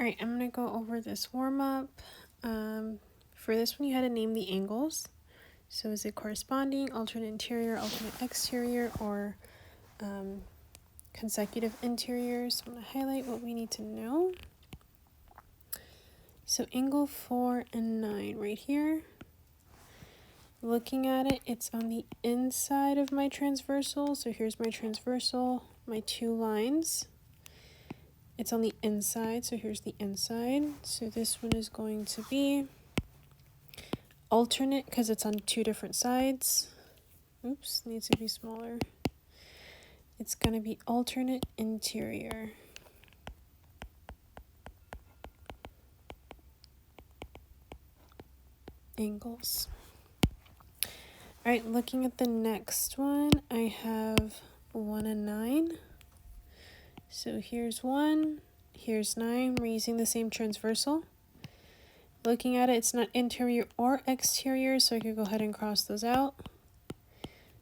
All right, I'm going to go over this warm-up. For this one, you had to name the angles. So is it corresponding, alternate interior, alternate exterior, or consecutive interiors? So I'm going to highlight what we need to know. So angle 4 and 9 right here. Looking at it, it's on the inside of my transversal. So here's my transversal, my two lines. It's on the inside, so here's the inside. So this one is going to be alternate because it's on two different sides. Oops, needs to be smaller. It's going to be alternate interior. Angles. All right, looking at the next one, I have 1 and 9. So here's 1, here's 9. We're using the same transversal. Looking at it, it's not interior or exterior, so I could go ahead and cross those out.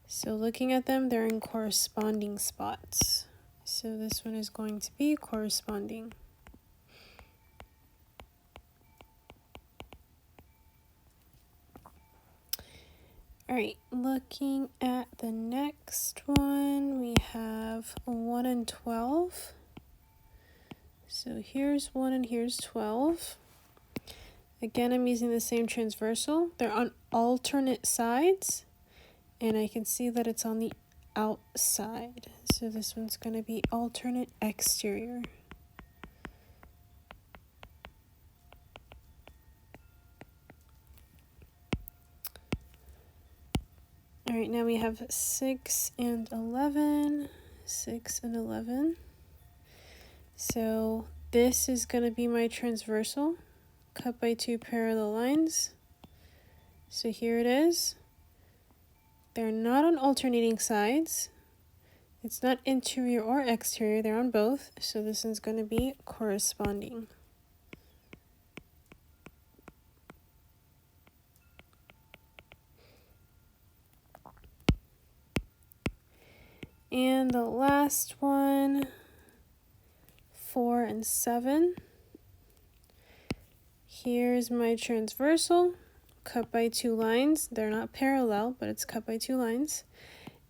So looking at them, they're in corresponding spots. So this one is going to be corresponding. All right, looking at the next one, we have 1 and 12. So here's 1 and here's 12. Again, I'm using the same transversal. They're on alternate sides, and I can see that it's on the outside. So this one's going to be alternate exterior. All right, now we have 6 and 11. 6 and 11. So this is going to be my transversal, cut by two parallel lines. So here it is. They're not on alternating sides. It's not interior or exterior, they're on both. So this is going to be corresponding. And the last one, 4 and 7. Here's my transversal, cut by two lines. They're not parallel, but it's cut by two lines.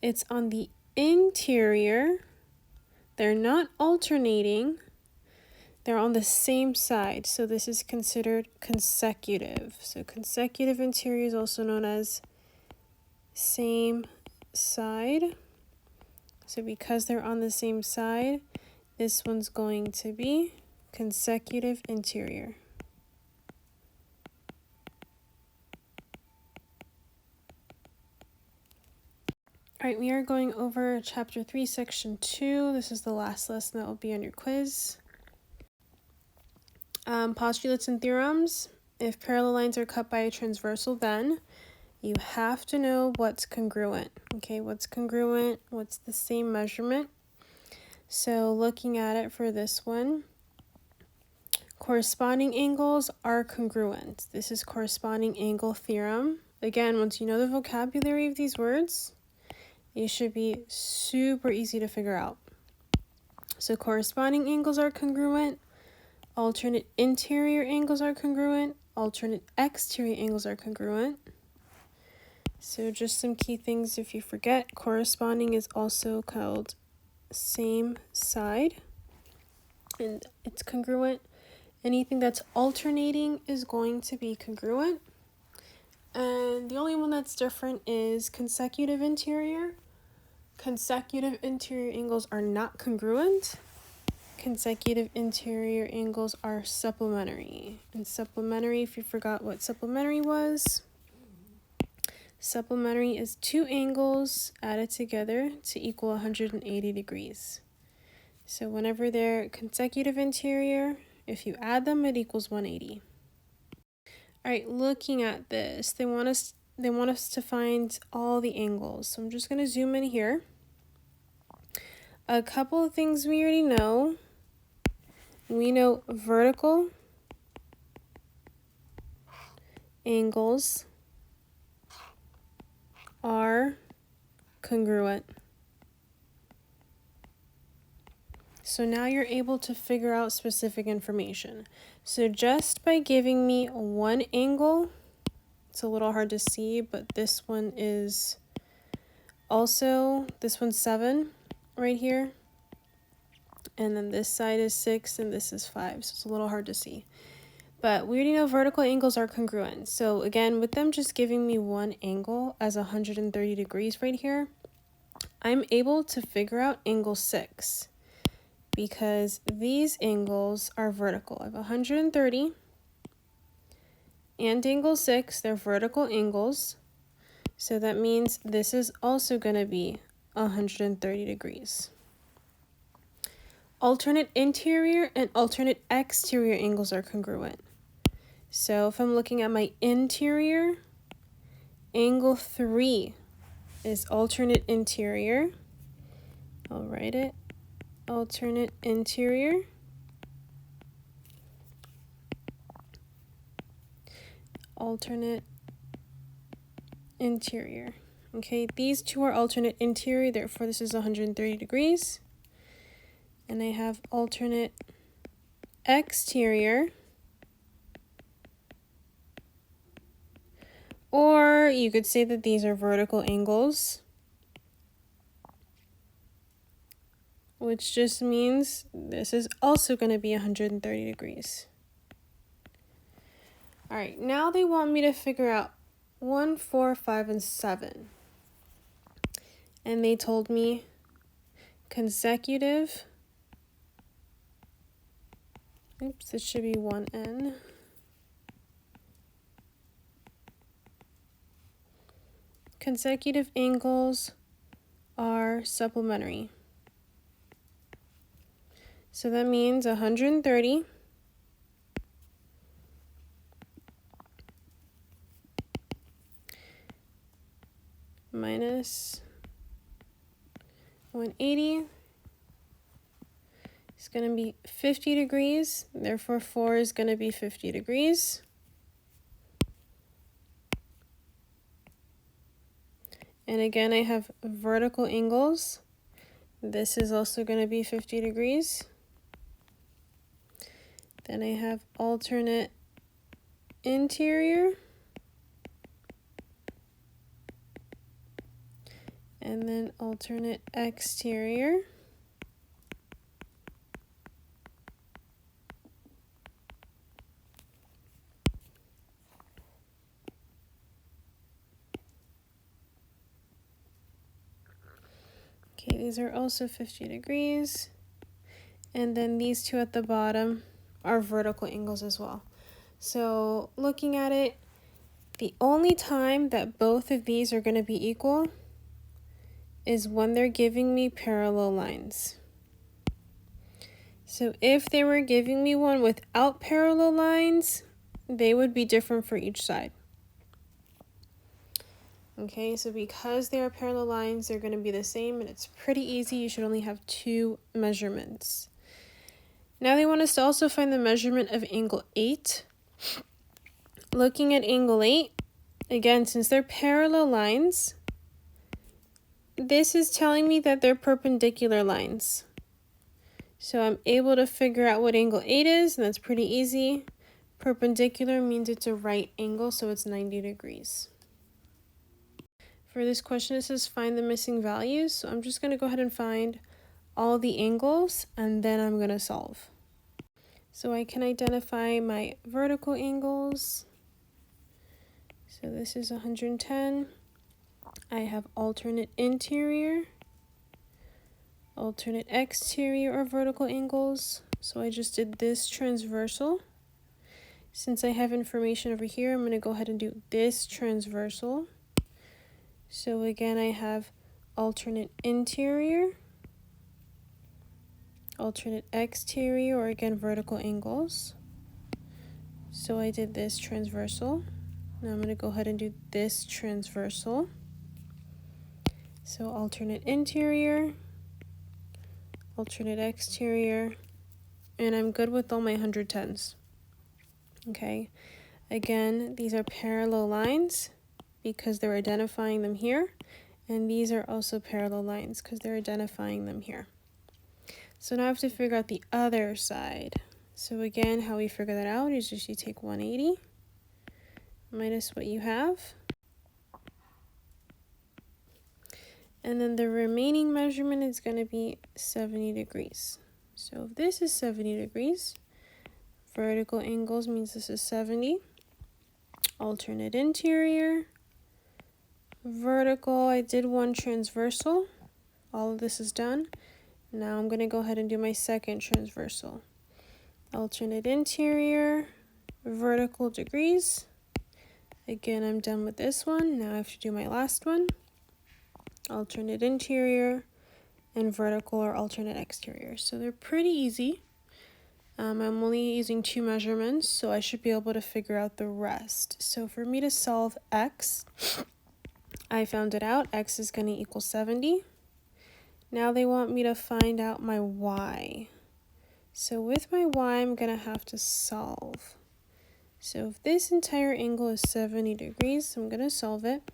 It's on the interior. They're not alternating. They're on the same side, so this is considered consecutive. So consecutive interior is also known as same side. So because they're on the same side, this one's going to be consecutive interior. All right, we are going over chapter 3, section 2. This is the last lesson that will be on your quiz. Postulates and theorems. If parallel lines are cut by a transversal, then you have to know what's congruent. Okay, what's congruent? What's the same measurement? So looking at it for this one, corresponding angles are congruent. This is corresponding angle theorem. Again, once you know the vocabulary of these words, it should be super easy to figure out. So corresponding angles are congruent. Alternate interior angles are congruent. Alternate exterior angles are congruent. So just some key things if you forget. Corresponding is also called same side, and it's congruent. Anything that's alternating is going to be congruent. And the only one that's different is consecutive interior. Consecutive interior angles are not congruent. Consecutive interior angles are supplementary. And supplementary, if you forgot what supplementary was, supplementary is two angles added together to equal 180 degrees. So whenever they're consecutive interior, if you add them, it equals 180. All right, looking at this, they want us to find all the angles. So I'm just going to zoom in here. A couple of things we already know. We know vertical angles are congruent. So now you're able to figure out specific information. So just by giving me one angle, it's a little hard to see, but this one is also, this one's 7 right here. And then this side is 6 and this is 5, so it's a little hard to see. But we already know vertical angles are congruent. So again, with them just giving me one angle as 130 degrees right here, I'm able to figure out angle 6 because these angles are vertical. I have 130 and angle 6, they're vertical angles. So that means this is also going to be 130 degrees. Alternate interior and alternate exterior angles are congruent. So if I'm looking at my interior, angle 3 is alternate interior. I'll write it, alternate interior. Alternate interior. Okay, these two are alternate interior, therefore this is 130 degrees. And I have alternate exterior. Or you could say that these are vertical angles, which just means this is also going to be 130 degrees. All right, now they want me to figure out 1, 4, 5, and 7. And they told me consecutive. Oops, this should be 1n. Consecutive angles are supplementary. So that means 130 minus 180 is going to be 50 degrees. Therefore, 4 is going to be 50 degrees. And again, I have vertical angles. This is also going to be 50 degrees. Then I have alternate interior. And then alternate exterior. Okay, these are also 50 degrees. And then these two at the bottom are vertical angles as well. So looking at it, the only time that both of these are going to be equal is when they're giving me parallel lines. So if they were giving me one without parallel lines, they would be different for each side. Okay, so because they are parallel lines, they're going to be the same, and it's pretty easy. You should only have 2 measurements. Now they want us to also find the measurement of angle 8. Looking at angle 8, again, since they're parallel lines, this is telling me that they're perpendicular lines. So I'm able to figure out what angle 8 is, and that's pretty easy. Perpendicular means it's a right angle, so it's 90 degrees. For this question, it says find the missing values. So I'm just going to go ahead and find all the angles, and then I'm going to solve. So I can identify my vertical angles. So this is 110. I have alternate interior, alternate exterior or vertical angles. So I just did this transversal. Since I have information over here, I'm going to go ahead and do this transversal. So again, I have alternate interior, alternate exterior, or again, vertical angles. So I did this transversal. Now I'm going to go ahead and do this transversal. So alternate interior, alternate exterior, and I'm good with all my 110s. Okay, again, these are parallel lines because they're identifying them here, and these are also parallel lines because they're identifying them here. So now I have to figure out the other side. So again, how we figure that out is just you take 180 minus what you have. And then the remaining measurement is going to be 70 degrees. So if this is 70 degrees, vertical angles means this is 70. Alternate interior. Vertical, I did one transversal. All of this is done. Now I'm going to go ahead and do my second transversal. Alternate interior, vertical degrees. Again, I'm done with this one. Now I have to do my last one. Alternate interior and vertical or alternate exterior. So they're pretty easy. I'm only using 2 measurements, so I should be able to figure out the rest. So for me to solve x, I found it out. X is going to equal 70. Now they want me to find out my y. So with my y, I'm going to have to solve. So if this entire angle is 70 degrees, I'm going to solve it.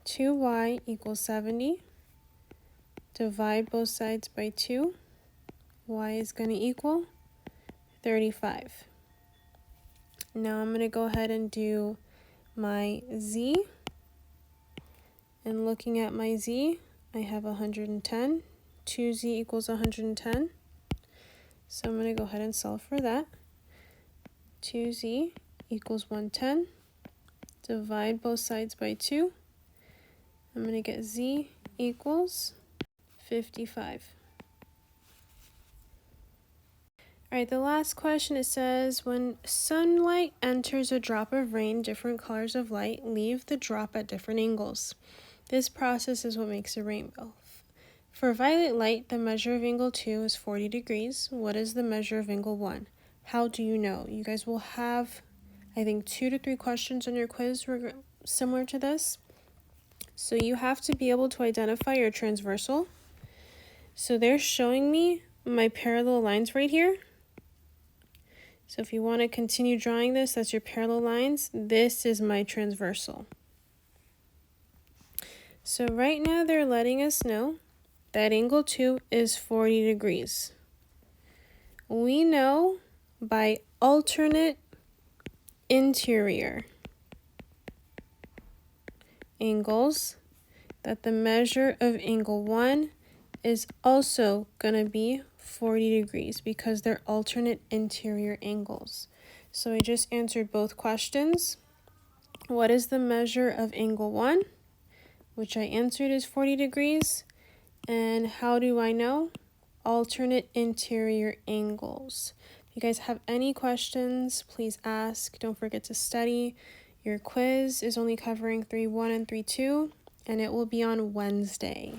2y equals 70. Divide both sides by 2. Y is going to equal 35. Now I'm going to go ahead and do my z. And looking at my z, I have 110. 2z equals 110. So I'm going to go ahead and solve for that. 2z equals 110. Divide both sides by 2. I'm going to get z equals 55. All right, the last question, it says, when sunlight enters a drop of rain, different colors of light leave the drop at different angles. This process is what makes a rainbow. For violet light, the measure of angle 2 is 40 degrees. What is the measure of angle 1? How do you know? You guys will have, I think, 2 to 3 questions on your quiz similar to this. So you have to be able to identify your transversal. So they're showing me my parallel lines right here. So if you want to continue drawing this, that's your parallel lines. This is my transversal. So right now they're letting us know that angle 2 is 40 degrees. We know by alternate interior angles that the measure of angle 1 is also going to be 40 degrees because they're alternate interior angles. So I just answered both questions. What is the measure of angle 1? Which I answered is 40 degrees. And how do I know? Alternate interior angles. If you guys have any questions, please ask. Don't forget to study. Your quiz is only covering 3.1 and 3.2, and it will be on Wednesday.